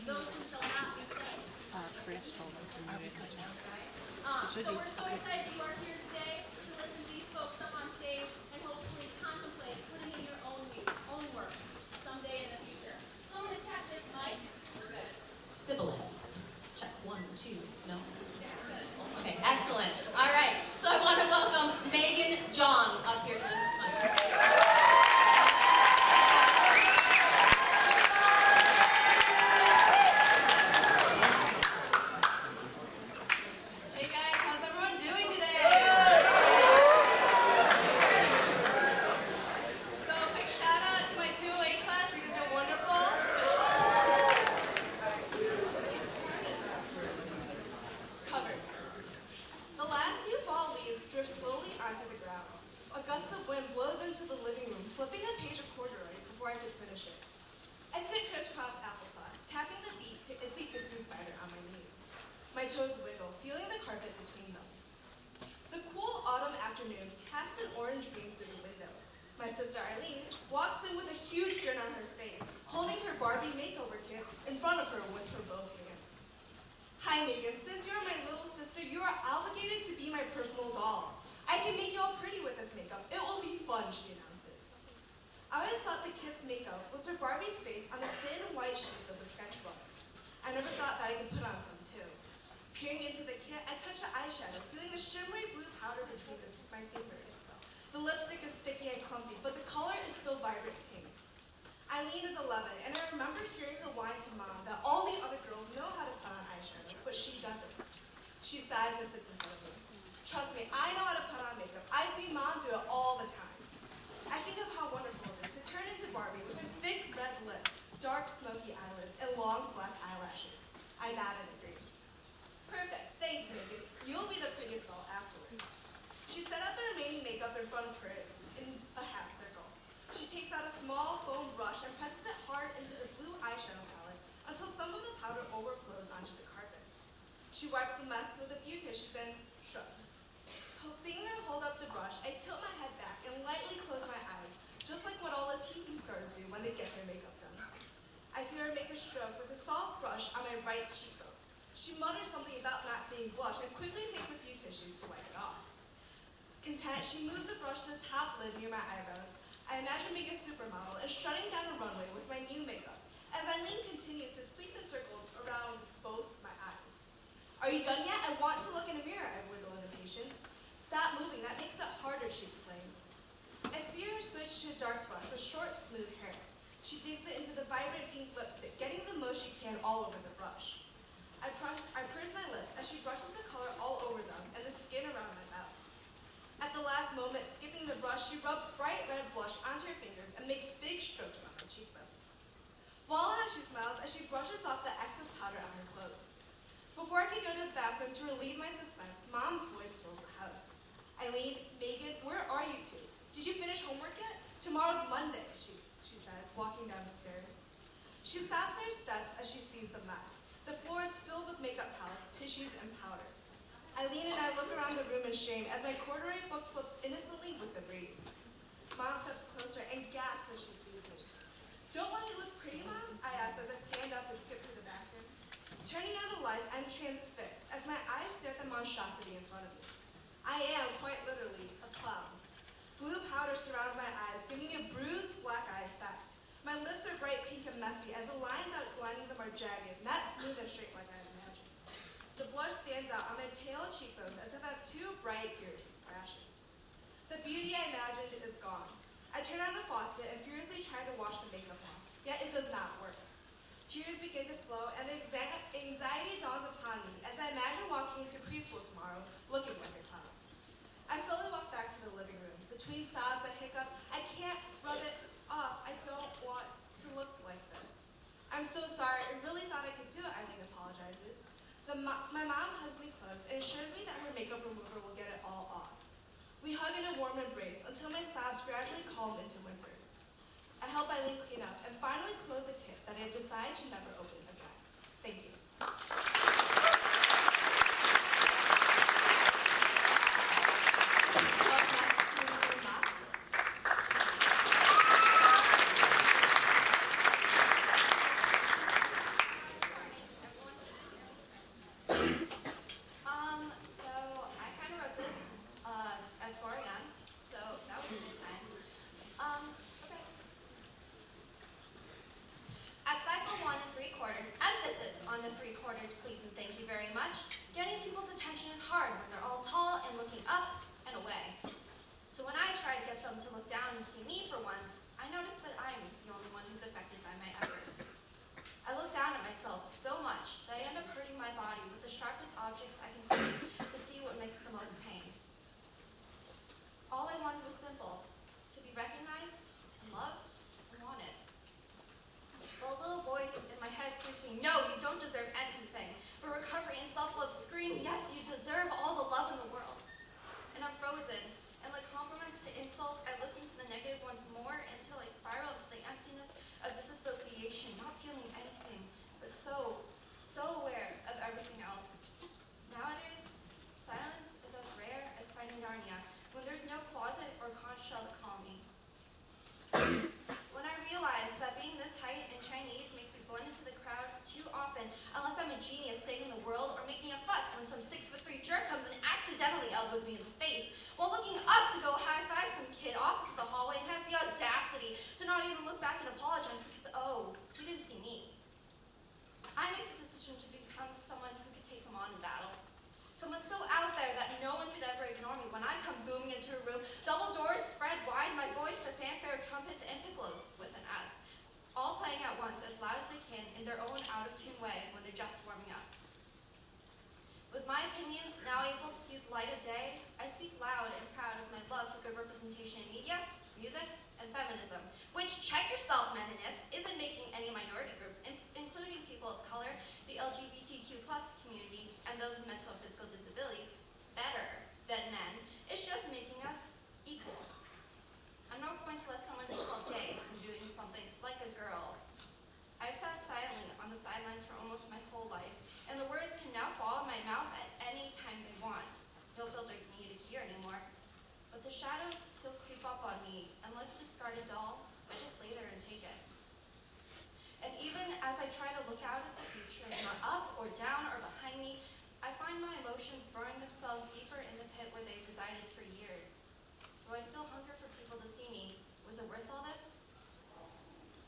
those who shall not be saved. Chris told him to mute it right now. So we're so excited you are here today to listen to these folks up on stage and hopefully contemplate putting in your own work someday in the future. So I'm going to check this mic. We're good. Sibilance. Check 1, 2. No? Okay, excellent. All right. So I want to welcome Megan Jong up here to the mic. My toes wiggle, feeling the carpet between them. The cool autumn afternoon casts an orange beam through the window. My sister Eileen walks in with a huge grin on her face, holding her Barbie makeover kit in front of her with her both hands. Hi Megan, since you're my little sister, you are obligated to be my personal doll. I can make you all pretty with this makeup. It will be fun, she announces. I always thought the kit's makeup was her Barbie's face on the thin white sheets of the sketchbook. I never thought that I could put on some too. Peering into the kit, I touch the eyeshadow, feeling the shimmery blue powder between my fingers. The lipstick is sticky and clumpy, but the color is still vibrant pink. Eileen is 11, and I remember hearing her whine to Mom that all the other girls know how to put on eyeshadow, but she doesn't. She sighs and sits in front of me. Trust me, I know how to put on makeup. I see Mom do it all the time. I think of how wonderful it is to turn into Barbie with her thick red lips, dark smoky eyelids, and long black eyelashes. I nod and agree. Perfect, thanks Megan. You'll be the prettiest doll afterwards. She set out the remaining makeup in front of her in a half circle. She takes out a small foam brush and presses it hard into the blue eyeshadow palette until some of the powder overflows onto the carpet. She wipes the mess with a few tissues and shrugs. Seeing her hold up the brush, I tilt my head back and lightly close my eyes, just like what all the TV stars do when they get their makeup done. I feel her make a stroke with a soft brush on my right cheekbone. She mutters something about not being blush and quickly takes a few tissues to wipe it off. Content, she moves the brush to the top lid near my eyebrows. I imagine being a supermodel and strutting down a runway with my new makeup, as Eileen continues to sweep the circles around both my eyes. Are you done yet? I want to look in a mirror, I wiggle in impatience. Stop moving, that makes it harder, she exclaims. I see her switch to a dark brush with short, smooth hair. She digs it into the vibrant pink lipstick, getting the most she can all over the brush. I purse my lips as she brushes the color all over them and the skin around my mouth. At the last moment, skipping the brush, she rubs bright red blush onto her fingers and makes big strokes on her cheekbones. Voila, she smiles as she brushes off the excess powder on her clothes. Before I could go to the bathroom to relieve my suspense, Mom's voice fills the house. Eileen, Megan, where are you two? Did you finish homework yet? Tomorrow's Monday, she says, walking down the stairs. She stops her steps as she sees the mess. The floor is filled with makeup palettes, tissues, and powder. Eileen and I look around the room in shame as my corduroy book flips innocently with the breeze. Mom steps closer and gasps when she sees me. Don't let me look pretty, Mom? I ask as I stand up and skip to the bathroom. Turning on the lights, I'm transfixed as my eyes stare at the monstrosity in front of me. I am, quite literally, a clown. Blue powder surrounds my eyes, giving me a bruised, black eye effect. My lips are bright pink and messy, as the lines outlining them are jagged, not smooth and straight like I imagined. The blush stands out on my pale cheekbones as if I have two bright, irritating rashes. The beauty I imagined is gone. I turn on the faucet and furiously try to wash the makeup off, yet it does not work. Tears begin to flow, and the anxiety dawns upon me as I imagine walking into preschool tomorrow looking like a clown. I slowly walk back to the living room. Between sobs, I hiccup, I can't rub it off. I don't want to look like this. I'm so sorry. I really thought I could do it, Eileen apologizes. My mom hugs me close and assures me that her makeup remover will get it all off. We hug in a warm embrace until my sobs gradually calm into whimpers. I help Eileen clean up and finally close a kit that I decide to never open again. Thank you. on the three quarters, please and thank you very much. Getting people's attention is hard when they're all tall and looking up and away. So when I try to get them to look down and see me for once, I notice that I'm the only one who's affected by my efforts. I look down at myself so much that I end up hurting my body with the sharpest objects I can find to see what makes the most pain. All I wanted was simple, to be recognized and loved and wanted. But a little voice in my head screams to me, no, you don't deserve anything. But recovery and self-love scream, yes, you deserve all the love in the world. And I'm frozen, and like compliments to insults, I listen to the negative ones more until I spiral into the emptiness of disassociation, not feeling anything, but so aware of everything else. Nowadays, silence is as rare as finding Narnia, when there's no closet or conch shell to call me. When I realize that being this height in Chinese makes me blend into the crowd too often, unless I'm a genius saving the world or making a fuss when some 6'3" jerk comes and accidentally elbows me in the face, while looking up to go high-five some kid opposite the hallway and has the audacity to not even look back and apologize because, oh, he didn't see me. I make the decision to become someone who could take them on in battles. Someone so out there that no one could ever ignore me when I come booming into a room, double doors spread wide, my voice, the fanfare of trumpets and piccolos, with an S, all playing at once as loud as they can in their own out-of-tune way when they're just warming up. With my opinions now able to see the light of day, I speak loud and proud of my love for good representation in media, music, and feminism, which, check yourself, meninist, isn't making any minority group, including people of color, the LGBTQ+ community, and those with mental and physical disabilities, better than men. It's just making us equal. I'm not going to let someone be called gay from doing something like a girl. I've sat silently on the sidelines for almost my whole life, and the words can now fall in my mouth at any time they want. No filter needed here anymore. But the shadows still creep up on me, and like a discarded doll, I just lay there and take it. And even as I try to look out at the future, not up or down or behind me, I find my emotions burrowing themselves deeper in the pit where they resided for years. Do I still hunger for people to see me? Was it worth all this?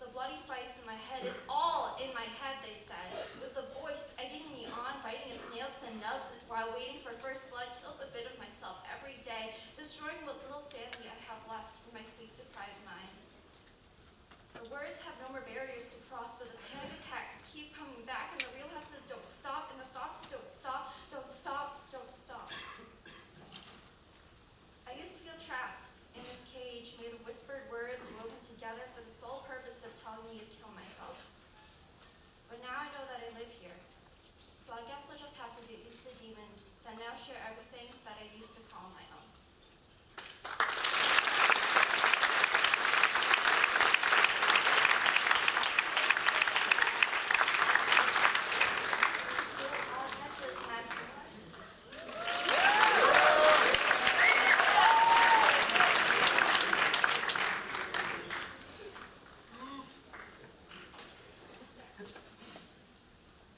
The bloody fights in my head, it's all in my head, they said, with the voice egging me on, biting its nail to the nubs while waiting for first blood, kills a bit of myself every day, destroying what little sanity I have left in my sleep-deprived mind. The words have no more barriers to cross, but the panic attacks keep coming back, and the relapses don't stop, and the thoughts don't stop, don't stop, don't stop. I used to feel trapped in this cage made of whispered words woven together for the sole purpose of telling me to kill myself. But now I know that I live here, so I guess I'll just have to get used to the demons that now share everything that I used to call my own.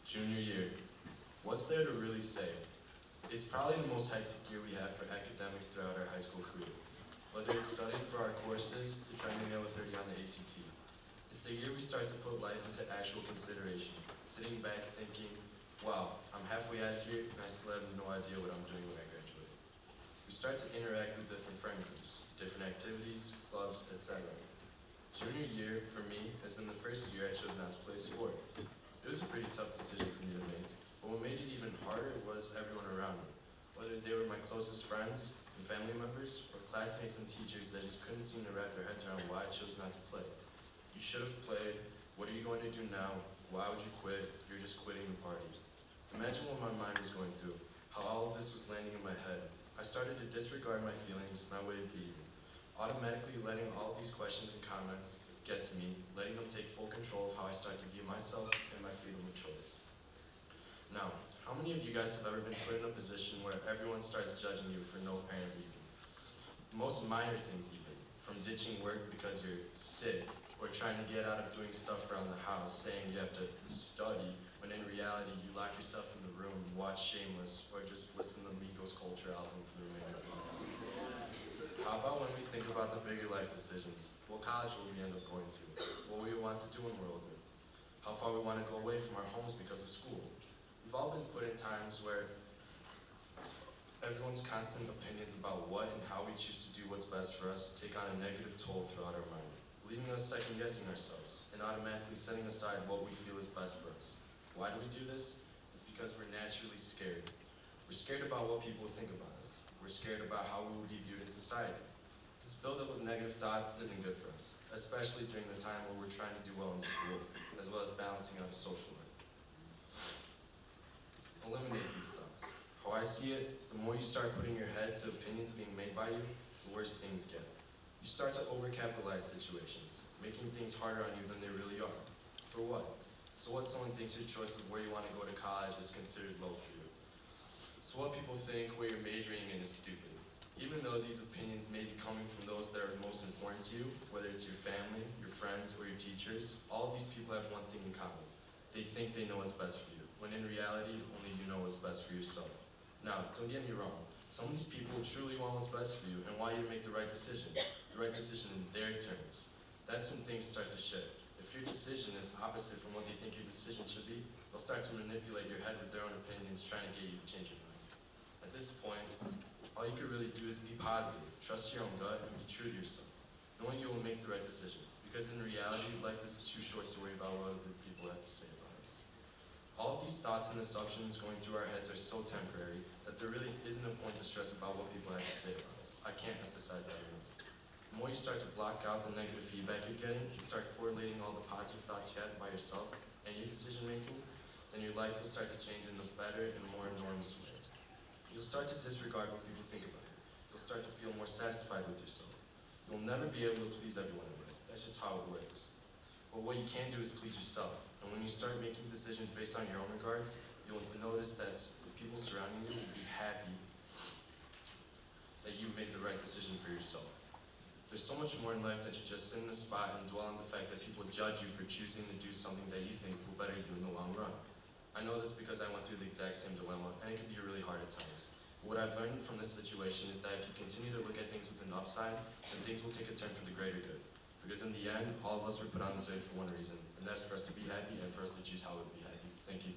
Junior year. What's there to really say? It's probably the most hectic year we have for academics throughout our high school career. Whether it's studying for our courses to try to nail a 30 on the ACT. It's the year we start to put life into actual consideration, sitting back thinking, wow, I'm halfway out of here and I still have no idea what I'm doing when I graduate. We start to interact with different friend groups, different activities, clubs, etc. Junior year, for me, has been the first year I chose not to play sport. It was a pretty tough decision for me to make, but what made it even harder was everyone around me. Whether they were my closest friends and family members, or classmates and teachers that just couldn't seem to wrap their heads around why I chose not to play. You should have played. What are you going to do now? Why would you quit? You're just quitting the party. Imagine what my mind was going through, how all of this was landing in my head. I started to disregard my feelings, my way of being, automatically letting all of these questions and comments get to me, letting them take full control of how I start to view myself and my freedom of choice. Now, how many of you guys have ever been put in a position where everyone starts judging you for no apparent reason? Most minor things even, from ditching work because you're sick, or trying to get out of doing stuff around the house, saying you have to study, when in reality you lock yourself in the room, watch Shameless, or just listen to Migos Culture album for the remainder of the night. How about when we think about the bigger life decisions? What college will we end up going to? What we want to do when we're older? How far we want to go away from our homes because of school? all been put in times where everyone's constant opinions about what and how we choose to do what's best for us take on a negative toll throughout our mind, leaving us second-guessing ourselves and automatically setting aside what we feel is best for us. Why do we do this? It's because we're naturally scared. We're scared about what people think about us. We're scared about how we will be viewed in society. This buildup of negative thoughts isn't good for us, especially during the time where we're trying to do well in school, as well as balancing out a social life. Eliminate these thoughts. How I see it, the more you start putting your head to opinions being made by you, the worse things get. You start to overcapitalize situations, making things harder on you than they really are. For what? So what someone thinks your choice of where you want to go to college is considered low for you. So what people think what you're majoring in is stupid. Even though these opinions may be coming from those that are most important to you, whether it's your family, your friends, or your teachers, all of these people have one thing in common. They think they know what's best for you, when in reality, only you know what's best for yourself. Now, don't get me wrong. Some of these people truly want what's best for you and want you to make the right decision in their terms. That's when things start to shift. If your decision is opposite from what they think your decision should be, they'll start to manipulate your head with their own opinions, trying to get you to change your mind. At this point, all you can really do is be positive, trust your own gut, and be true to yourself, knowing you will make the right decision. Because in reality, life is too short to worry about what other people have to say about us. All of these thoughts and assumptions going through our heads are so temporary that there really isn't a point to stress about what people have to say about us. I can't emphasize that enough. The more you start to block out the negative feedback you're getting and start correlating all the positive thoughts you have by yourself and your decision making, then your life will start to change in a better and more enormous way. You'll start to disregard what people think about you. You'll start to feel more satisfied with yourself. You'll never be able to please everyone in life. That's just how it works. But what you can do is please yourself. And when you start making decisions based on your own regards, you'll notice that the people surrounding you will be happy that you made the right decision for yourself. There's so much more in life that you just sit in a spot and dwell on the fact that people judge you for choosing to do something that you think will better you in the long run. I know this because I went through the exact same dilemma, and it can be really hard at times. But what I've learned from this situation is that if you continue to look at things with an upside, then things will take a turn for the greater good. Because in the end, all of us were put on this earth for one reason, and that is for us to be happy and for us to choose how we will be happy. Thank you.